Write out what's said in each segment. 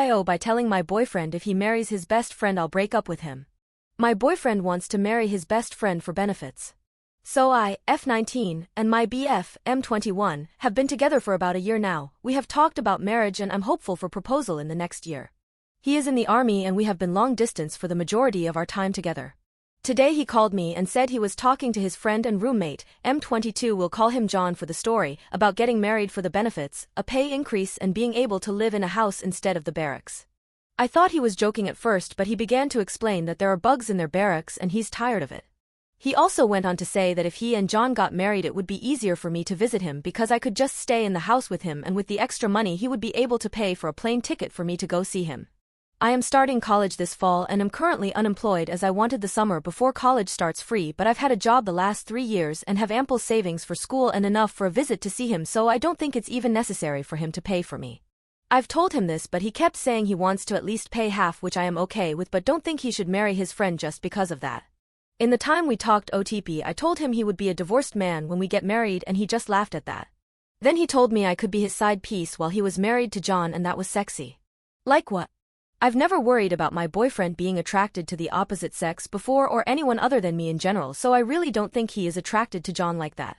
AIO by telling my boyfriend if he marries his best friend I'll break up with him. My boyfriend wants to marry his best friend for benefits. So I, F19, and my BF, M21, have been together for about a year now. We have talked about marriage and I'm hopeful for proposal in the next year. He is in the army and we have been long distance for the majority of our time together. Today he called me and said he was talking to his friend and roommate, M22 will call him John for the story, about getting married for the benefits, a pay increase and being able to live in a house instead of the barracks. I thought he was joking at first but he began to explain that there are bugs in their barracks and he's tired of it. He also went on to say that if he and John got married it would be easier for me to visit him because I could just stay in the house with him and with the extra money he would be able to pay for a plane ticket for me to go see him. I am starting college this fall and am currently unemployed as I wanted the summer before college starts free, but I've had a job the last 3 years and have ample savings for school and enough for a visit to see him, so I don't think it's even necessary for him to pay for me. I've told him this but he kept saying he wants to at least pay half, which I am okay with, but don't think he should marry his friend just because of that. In the time we talked OTP I told him he would be a divorced man when we get married and he just laughed at that. Then he told me I could be his side piece while he was married to John and that was sexy. Like what? I've never worried about my boyfriend being attracted to the opposite sex before or anyone other than me in general, so I really don't think he is attracted to John like that.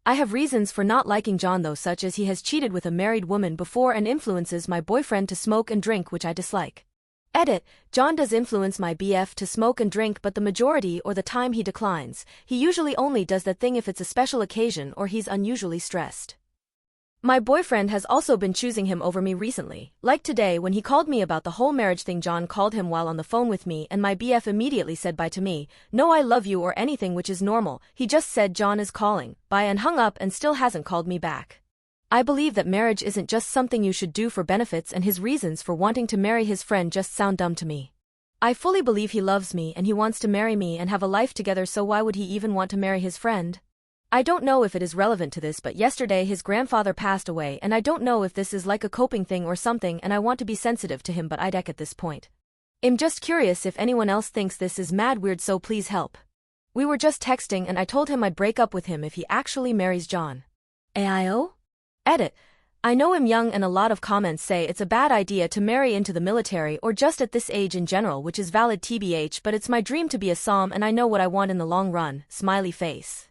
I have reasons for not liking John though, such as he has cheated with a married woman before and influences my boyfriend to smoke and drink, which I dislike. Edit, John does influence my BF to smoke and drink but the majority or the time he declines. He usually only does that thing if it's a special occasion or he's unusually stressed. My boyfriend has also been choosing him over me recently, like today when he called me about the whole marriage thing. John called him while on the phone with me and my BF immediately said bye to me, no I love you or anything, which is normal. He just said John is calling, bye, and hung up and still hasn't called me back. I believe that marriage isn't just something you should do for benefits, and his reasons for wanting to marry his friend just sound dumb to me. I fully believe he loves me and he wants to marry me and have a life together, so why would he even want to marry his friend? I don't know if it is relevant to this, but yesterday his grandfather passed away and I don't know if this is like a coping thing or something, and I want to be sensitive to him but I'd at this point. I'm just curious if anyone else thinks this is mad weird, so please help. We were just texting and I told him I'd break up with him if he actually marries John. AIO? Edit, I know I'm young and a lot of comments say it's a bad idea to marry into the military or just at this age in general, which is valid TBH, but it's my dream to be a SOM and I know what I want in the long run, smiley face.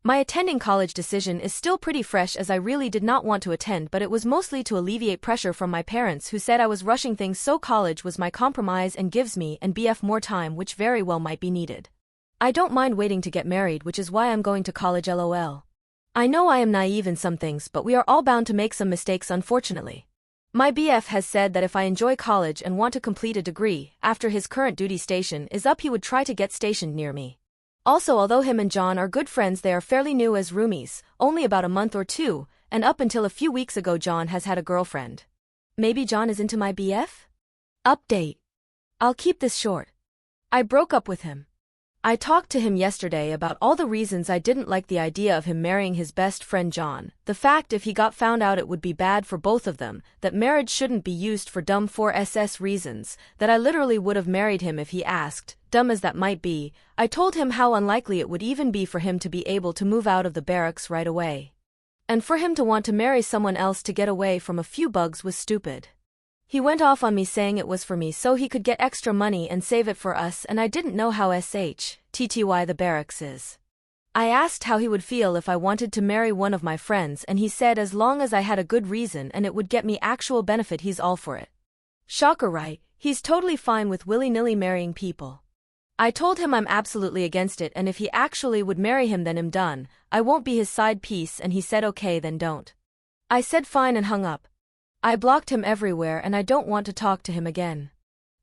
My attending college decision is still pretty fresh as I really did not want to attend, but it was mostly to alleviate pressure from my parents who said I was rushing things, so college was my compromise and gives me and BF more time, which very well might be needed. I don't mind waiting to get married, which is why I'm going to college, lol. I know I am naive in some things, but we are all bound to make some mistakes, unfortunately. My BF has said that if I enjoy college and want to complete a degree, after his current duty station is up he would try to get stationed near me. Also, although him and John are good friends, they are fairly new as roomies, only about a month or two, and up until a few weeks ago John has had a girlfriend. Maybe John is into my BF? Update. I'll keep this short. I broke up with him. I talked to him yesterday about all the reasons I didn't like the idea of him marrying his best friend John, the fact if he got found out it would be bad for both of them, that marriage shouldn't be used for dumb 4SS reasons, that I literally would have married him if he asked, dumb as that might be. I told him how unlikely it would even be for him to be able to move out of the barracks right away. And for him to want to marry someone else to get away from a few bugs was stupid. He went off on me saying it was for me so he could get extra money and save it for us, and I didn't know how SHTTY the barracks is. I asked how he would feel if I wanted to marry one of my friends and he said as long as I had a good reason and it would get me actual benefit he's all for it. Shocker, right? He's totally fine with willy-nilly marrying people. I told him I'm absolutely against it and if he actually would marry him then I'm done, I won't be his side piece, and he said okay then don't. I said fine and hung up. I blocked him everywhere and I don't want to talk to him again.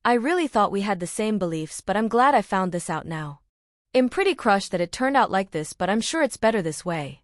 I really thought we had the same beliefs, but I'm glad I found this out now. I'm pretty crushed that it turned out like this, but I'm sure it's better this way.